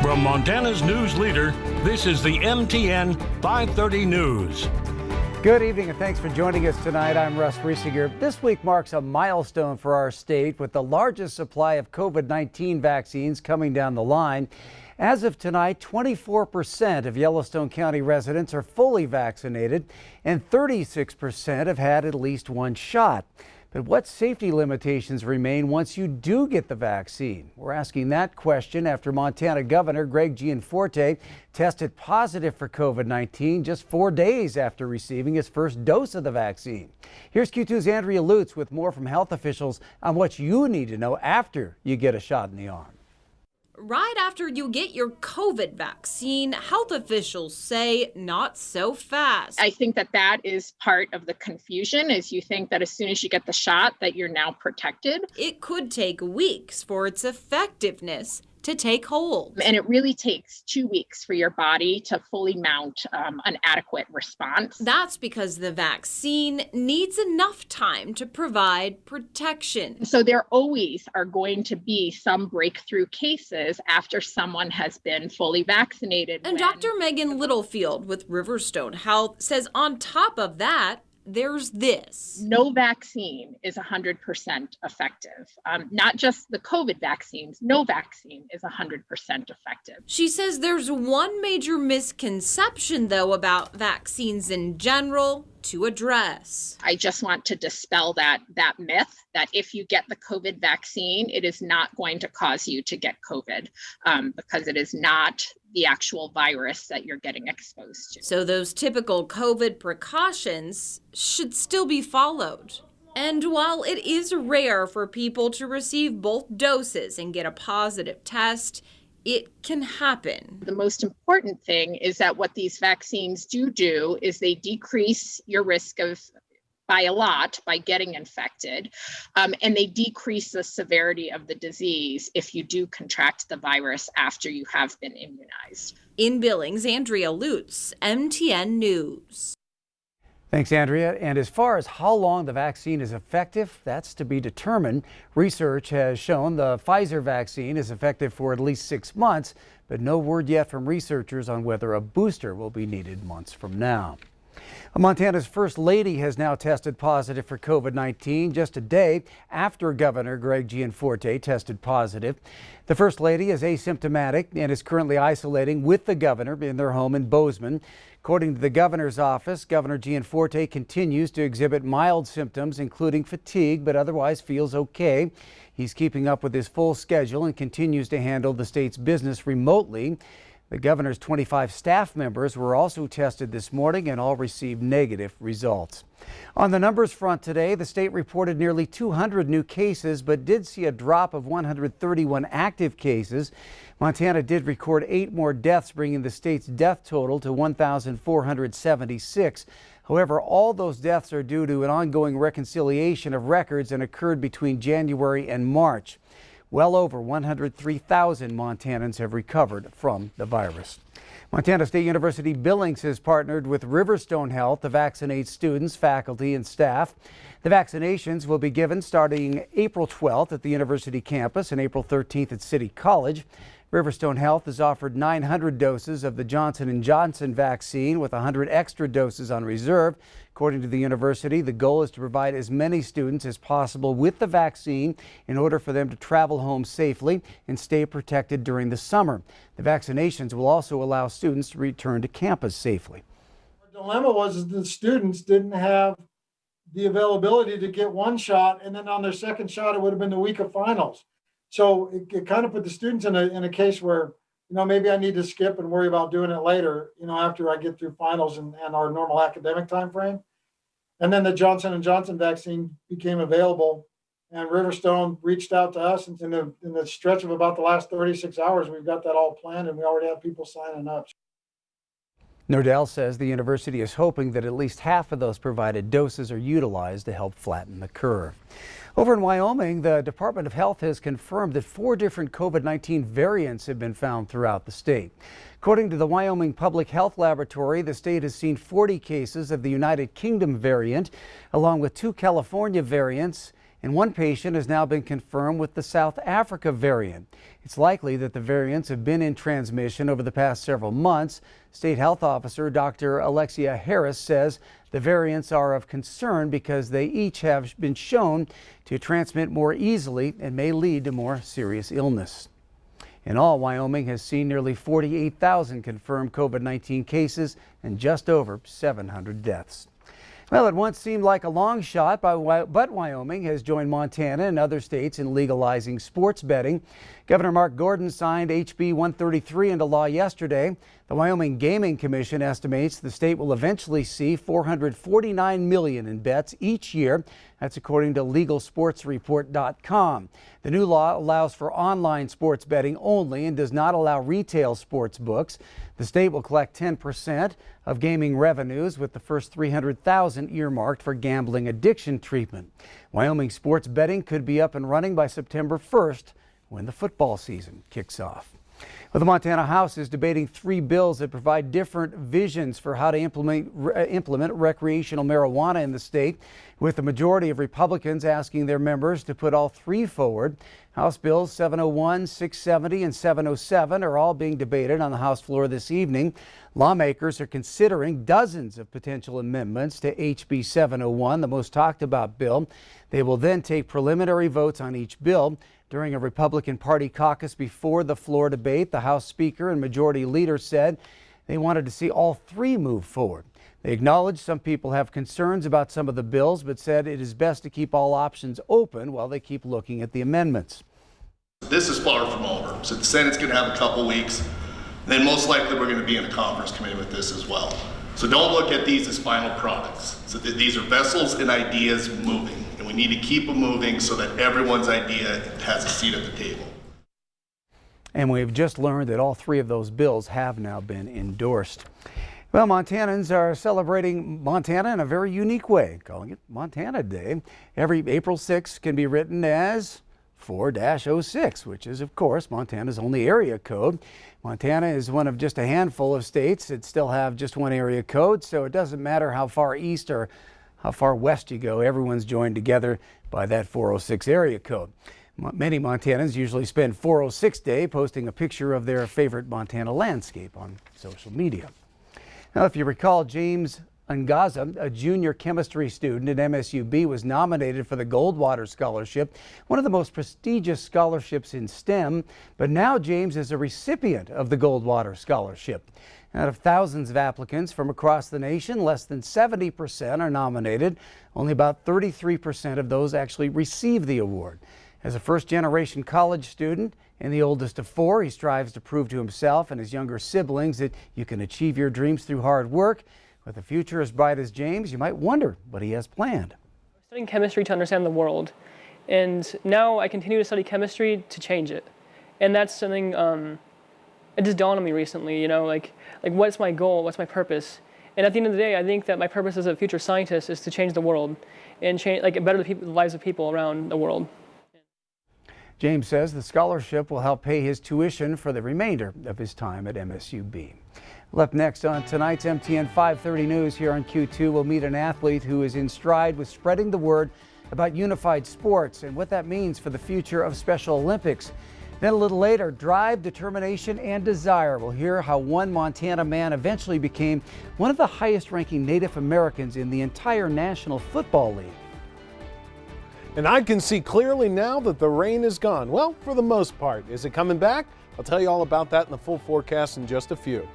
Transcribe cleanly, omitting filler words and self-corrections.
From Montana's news leader, this is the MTN 530 News. Good evening and thanks for joining us tonight. I'm Russ Riesinger. This week marks a milestone for our state with the largest supply of COVID-19 vaccines coming down the line. As of tonight, 24% of Yellowstone County residents are fully vaccinated and 36% have had at least one shot. But what safety limitations remain once you do get the vaccine? We're asking that question after Montana Governor Greg Gianforte tested positive for COVID-19 just 4 days after receiving his first dose of the vaccine. Here's Q2's Andrea Lutz with more from health officials on what you need to know after you get a shot in the arm. Right after you get your COVID vaccine, health officials say not so fast. I think that is part of the confusion, is you think that as soon as you get the shot that you're now protected. It could take weeks for its effectiveness to take hold. And it really takes 2 weeks for your body to fully mount an adequate response. That's because the vaccine needs enough time to provide protection. So there always are going to be some breakthrough cases after someone has been fully vaccinated. And Dr. Megan Littlefield with Riverstone Health says on top of that, there's this. No vaccine is 100% effective. Not just the COVID vaccines, no vaccine is 100% effective. She says there's one major misconception, though, about vaccines in general to address. I just want to dispel that myth that if you get the COVID vaccine, it is not going to cause you to get COVID because it is not the actual virus that you're getting exposed to. So those typical COVID precautions should still be followed. And while it is rare for people to receive both doses and get a positive test, it can happen. The most important thing is that what these vaccines do is they decrease your risk of by a lot by getting infected, and they decrease the severity of the disease if you do contract the virus after you have been immunized. In Billings, Andrea Lutz, MTN News. Thanks, Andrea. And as far as how long the vaccine is effective, that's to be determined. Research has shown the Pfizer vaccine is effective for at least 6 months, but no word yet from researchers on whether a booster will be needed months from now. Montana's First Lady has now tested positive for COVID-19 just a day after Governor Greg Gianforte tested positive. The First Lady is asymptomatic and is currently isolating with the governor in their home in Bozeman. According to the governor's office, Governor Gianforte continues to exhibit mild symptoms, including fatigue, but otherwise feels okay. He's keeping up with his full schedule and continues to handle the state's business remotely. The governor's 25 staff members were also tested this morning and all received negative results. On the numbers front today, the state reported nearly 200 new cases, but did see a drop of 131 active cases. Montana did record 8 more deaths, bringing the state's death total to 1,476. However, all those deaths are due to an ongoing reconciliation of records and occurred between January and March. Well over 103,000 Montanans have recovered from the virus. Montana State University Billings has partnered with Riverstone Health to vaccinate students, faculty, and staff. The vaccinations will be given starting April 12th at the university campus and April 13th at City College. Riverstone Health has offered 900 doses of the Johnson & Johnson vaccine with 100 extra doses on reserve. According to the university, the goal is to provide as many students as possible with the vaccine in order for them to travel home safely and stay protected during the summer. The vaccinations will also allow students to return to campus safely. The dilemma was the students didn't have the availability to get one shot, and then on their second shot, it would have been the week of finals. So it kind of put the students in a case where, maybe I need to skip and worry about doing it later, after I get through finals and our normal academic time frame. And then the Johnson & Johnson vaccine became available, and Riverstone reached out to us. And in the stretch of about the last 36 hours, we've got that all planned, and we already have people signing up. Nordell says the university is hoping that at least half of those provided doses are utilized to help flatten the curve. Over in Wyoming, the Department of Health has confirmed that 4 different COVID-19 variants have been found throughout the state. According to the Wyoming Public Health Laboratory, the state has seen 40 cases of the United Kingdom variant, along with 2 California variants and one patient has now been confirmed with the South Africa variant. It's likely that the variants have been in transmission over the past several months. State Health Officer Dr. Alexia Harris says the variants are of concern because they each have been shown to transmit more easily and may lead to more serious illness. In all, Wyoming has seen nearly 48,000 confirmed COVID-19 cases and just over 700 deaths. Well, it once seemed like a long shot, but Wyoming has joined Montana and other states in legalizing sports betting. Governor Mark Gordon signed HB 133 into law yesterday. The Wyoming Gaming Commission estimates the state will eventually see $449 million in bets each year. That's according to LegalSportsReport.com. The new law allows for online sports betting only and does not allow retail sports books. The state will collect 10% of gaming revenues, with the first $300,000 earmarked for gambling addiction treatment. Wyoming sports betting could be up and running by September 1st when the football season kicks off. Well, the Montana House is debating 3 bills that provide different visions for how to implement recreational marijuana in the state, with the majority of Republicans asking their members to put all 3 forward. House Bills 701, 670, and 707 are all being debated on the House floor this evening. Lawmakers are considering dozens of potential amendments to HB 701, the most talked about bill. They will then take preliminary votes on each bill. During a Republican Party caucus before the floor debate, the House Speaker and Majority Leader said they wanted to see all 3 move forward. They acknowledged some people have concerns about some of the bills, but said it is best to keep all options open while they keep looking at the amendments. This is far from over. So the Senate's going to have a couple weeks. Then most likely we're going to be in a conference committee with this as well. So don't look at these as final products. So these are vessels and ideas moving, and we need to keep them moving so that everyone's idea has a seat at the table. And we've just learned that all 3 of those bills have now been endorsed. Well, Montanans are celebrating Montana in a very unique way, calling it Montana Day. Every April 6th can be written as 4-06, which is, of course, Montana's only area code. Montana is one of just a handful of states that still have just one area code, so it doesn't matter how far east or how far west you go, everyone's joined together by that 406 area code. Many Montanans usually spend 406 Day posting a picture of their favorite Montana landscape on social media. Now, if you recall, James Ngaza, a junior chemistry student at MSUB, was nominated for the Goldwater Scholarship, one of the most prestigious scholarships in STEM, but now James is a recipient of the Goldwater Scholarship. Out of thousands of applicants from across the nation, less than 70% are nominated. Only about 33% of those actually receive the award. As a first-generation college student and the oldest of 4, he strives to prove to himself and his younger siblings that you can achieve your dreams through hard work. With a future as bright as James, you might wonder what he has planned. I'm studying chemistry to understand the world, and now I continue to study chemistry to change it. And that's something it just dawned on me recently, you know, like what's my goal, what's my purpose? And at the end of the day, I think that my purpose as a future scientist is to change the world and better the lives of people around the world. James says the scholarship will help pay his tuition for the remainder of his time at MSUB. Well, up next on tonight's MTN 530 News here on Q2, we'll meet an athlete who is in stride with spreading the word about unified sports and what that means for the future of Special Olympics. Then a little later, drive, determination, and desire. We'll hear how one Montana man eventually became one of the highest-ranking Native Americans in the entire National Football League. And I can see clearly now that the rain is gone. Well, for the most part. Is it coming back? I'll tell you all about that in the full forecast in just a few.